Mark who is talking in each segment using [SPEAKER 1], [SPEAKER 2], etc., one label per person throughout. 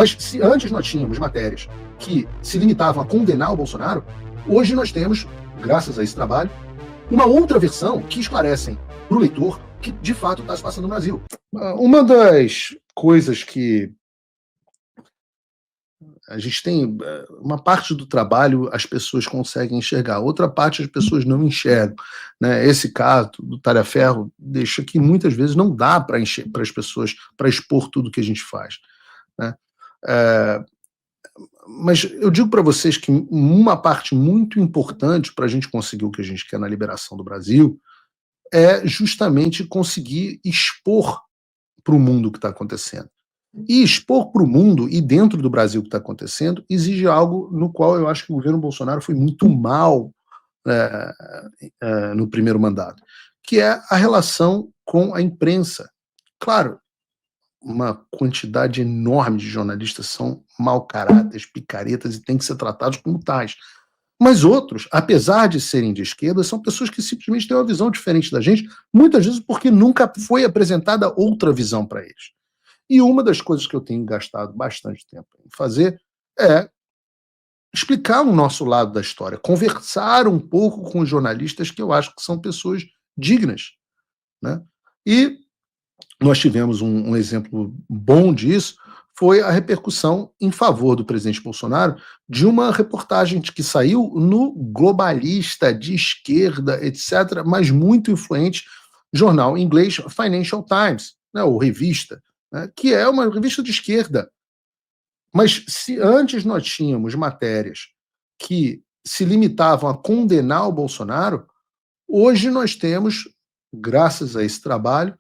[SPEAKER 1] Mas se antes nós tínhamos matérias que se limitavam a condenar o Bolsonaro, hoje nós temos, graças a esse trabalho, uma outra versão que esclarecem para o leitor o que de fato está se passando no Brasil. Uma das coisas que a gente tem, uma parte do trabalho as pessoas conseguem enxergar, outra parte as pessoas não enxergam, né? Esse caso do Talhaferro deixa que muitas vezes não dá para as pessoas, para expor tudo que a gente faz, né? Mas eu digo para vocês que uma parte muito importante para a gente conseguir o que a gente quer na liberação do Brasil é justamente conseguir expor para o mundo o que está acontecendo. E expor para o mundo e dentro do Brasil o que está acontecendo exige algo no qual eu acho que o governo Bolsonaro foi muito mal no primeiro mandato, que é a relação com a imprensa. Claro, uma quantidade enorme de jornalistas são mau caráteres, picaretas e têm que ser tratados como tais. Mas outros, apesar de serem de esquerda, são pessoas que simplesmente têm uma visão diferente da gente, muitas vezes porque nunca foi apresentada outra visão para eles. E uma das coisas que eu tenho gastado bastante tempo em fazer é explicar o nosso lado da história, conversar um pouco com os jornalistas que eu acho que são pessoas dignas, né? E nós tivemos um exemplo bom disso, foi a repercussão em favor do presidente Bolsonaro de uma reportagem que saiu no globalista, de esquerda, etc., mas muito influente jornal inglês Financial Times, né, ou revista, né, que é uma revista de esquerda. Mas se antes nós tínhamos matérias que se limitavam a condenar o Bolsonaro, hoje nós temos, graças a esse trabalho,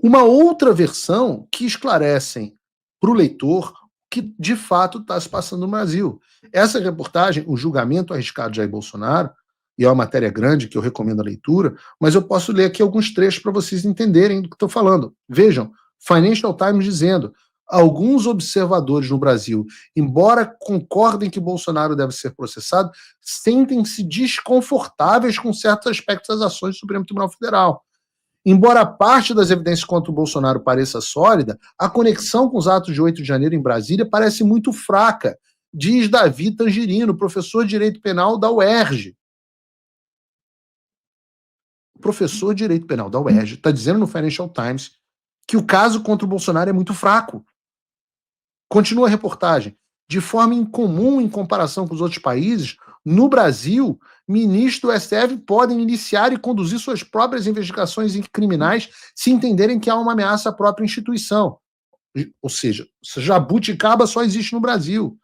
[SPEAKER 1] uma outra versão que esclarecem para o leitor o que de fato está se passando no Brasil. Essa reportagem, O Julgamento Arriscado de Jair Bolsonaro, e é uma matéria grande que eu recomendo a leitura, mas eu posso ler aqui alguns trechos para vocês entenderem do que estou falando. Vejam, Financial Times dizendo: alguns observadores no Brasil, embora concordem que Bolsonaro deve ser processado, sentem-se desconfortáveis com certos aspectos das ações do Supremo Tribunal Federal. Embora parte das evidências contra o Bolsonaro pareça sólida, a conexão com os atos de 8 de janeiro em Brasília parece muito fraca, diz Davi Tangerino, professor de Direito Penal da UERJ. O professor de Direito Penal da UERJ está dizendo no Financial Times que o caso contra o Bolsonaro é muito fraco. Continua a reportagem. De forma incomum em comparação com os outros países, no Brasil, ministros do STF podem iniciar e conduzir suas próprias investigações criminais se entenderem que há uma ameaça à própria instituição. Ou seja, jabuticaba só existe no Brasil.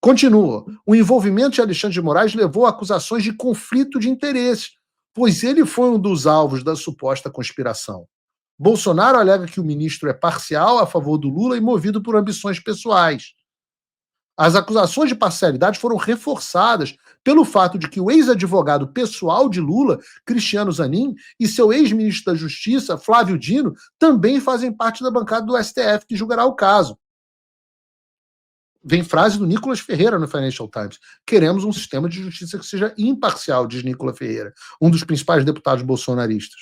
[SPEAKER 1] Continua. O envolvimento de Alexandre de Moraes levou a acusações de conflito de interesses, pois ele foi um dos alvos da suposta conspiração. Bolsonaro alega que o ministro é parcial a favor do Lula e movido por ambições pessoais. As acusações de parcialidade foram reforçadas pelo fato de que o ex-advogado pessoal de Lula, Cristiano Zanin, e seu ex-ministro da Justiça, Flávio Dino, também fazem parte da bancada do STF que julgará o caso. Vem frase do Nicolas Ferreira no Financial Times. Queremos um sistema de justiça que seja imparcial, diz Nicolas Ferreira, um dos principais deputados bolsonaristas.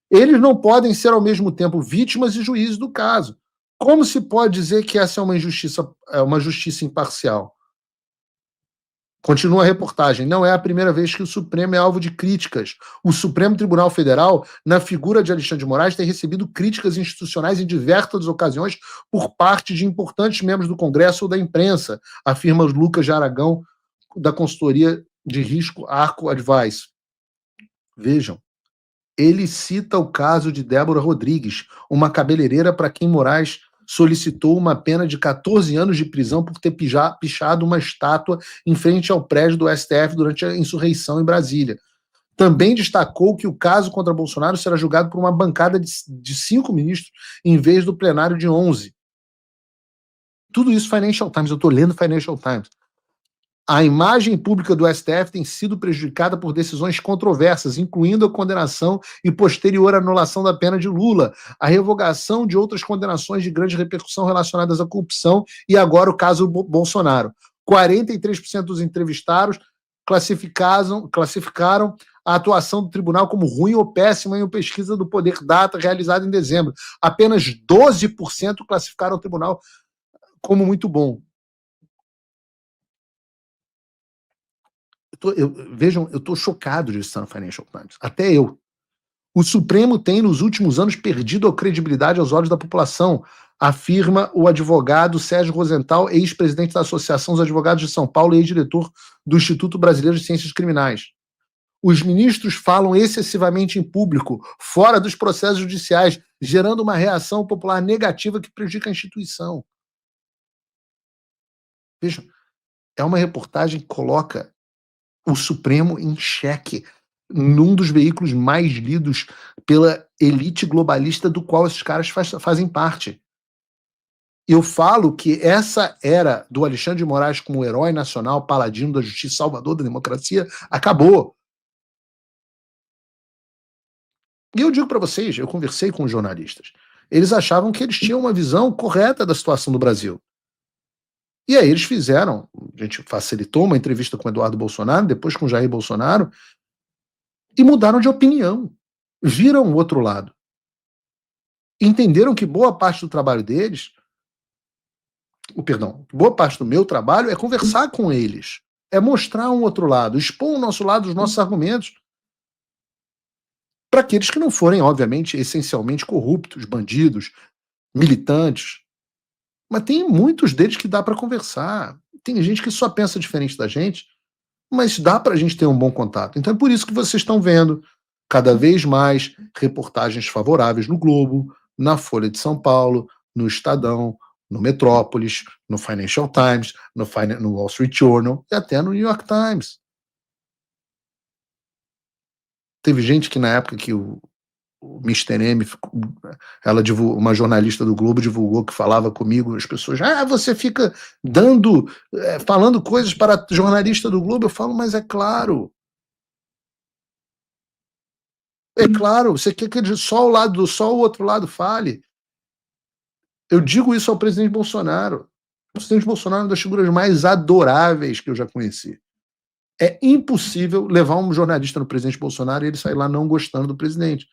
[SPEAKER 1] Eles não podem ser ao mesmo tempo vítimas e juízes do caso. Como se pode dizer que essa é uma justiça imparcial? Continua a reportagem. Não é a primeira vez que o Supremo é alvo de críticas. O Supremo Tribunal Federal, na figura de Alexandre de Moraes, tem recebido críticas institucionais em diversas ocasiões por parte de importantes membros do Congresso ou da imprensa, afirma Lucas de Aragão, da consultoria de risco Arco Advice. Vejam. Ele cita o caso de Débora Rodrigues, uma cabeleireira para quem Moraes solicitou uma pena de 14 anos de prisão por ter pichado uma estátua em frente ao prédio do STF durante a insurreição em Brasília. Também destacou que o caso contra Bolsonaro será julgado por uma bancada de 5 ministros em vez do plenário de 11. Tudo isso Financial Times, eu estou lendo Financial Times. A imagem pública do STF tem sido prejudicada por decisões controversas, incluindo a condenação e posterior anulação da pena de Lula, a revogação de outras condenações de grande repercussão relacionadas à corrupção e agora o caso Bolsonaro. 43% dos entrevistados classificaram a atuação do tribunal como ruim ou péssima em uma pesquisa do Poder Data realizada em dezembro. Apenas 12% classificaram o tribunal como muito bom. Vejam, eu estou chocado de estar no Financial Times. Até eu. O Supremo tem, nos últimos anos, perdido a credibilidade aos olhos da população, afirma o advogado Sérgio Rosenthal, ex-presidente da Associação dos Advogados de São Paulo e ex-diretor do Instituto Brasileiro de Ciências Criminais. Os ministros falam excessivamente em público, fora dos processos judiciais, gerando uma reação popular negativa que prejudica a instituição. Vejam, é uma reportagem que coloca o Supremo em xeque, num dos veículos mais lidos pela elite globalista do qual esses caras fazem parte. Eu falo que essa era do Alexandre de Moraes como herói nacional, paladino da justiça, salvador da democracia, acabou. E eu digo para vocês, eu conversei com os jornalistas, eles achavam que eles tinham uma visão correta da situação do Brasil. E aí eles fizeram, a gente facilitou uma entrevista com o Eduardo Bolsonaro, depois com o Jair Bolsonaro, e mudaram de opinião. Viram o outro lado. Entenderam que boa parte do trabalho deles, boa parte do meu trabalho é conversar com eles, é mostrar um outro lado, expor o nosso lado, os nossos argumentos, para aqueles que não forem, obviamente, essencialmente corruptos, bandidos, militantes. Mas tem muitos deles que dá para conversar. Tem gente que só pensa diferente da gente, mas dá para a gente ter um bom contato. Então é por isso que vocês estão vendo cada vez mais reportagens favoráveis no Globo, na Folha de São Paulo, no Estadão, no Metrópolis, no Financial Times, no Wall Street Journal e até no New York Times. Teve gente que na época que o Mr. M, uma jornalista do Globo divulgou que falava comigo, as pessoas, você fica falando coisas para jornalista do Globo. Eu falo, mas é claro, você quer que só o outro lado fale? Eu digo isso ao presidente Bolsonaro. O presidente Bolsonaro é uma das figuras mais adoráveis que eu já conheci. É impossível levar um jornalista no presidente Bolsonaro e ele sair lá não gostando do presidente.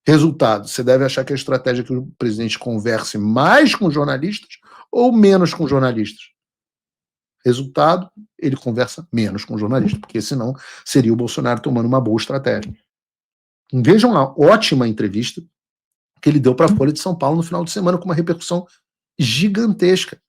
[SPEAKER 1] Resultado, você deve achar que a estratégia é que o presidente converse mais com jornalistas ou menos com jornalistas. Resultado, ele conversa menos com jornalistas, porque senão seria o Bolsonaro tomando uma boa estratégia. Vejam lá, ótima entrevista que ele deu para a Folha de São Paulo no final de semana, com uma repercussão gigantesca.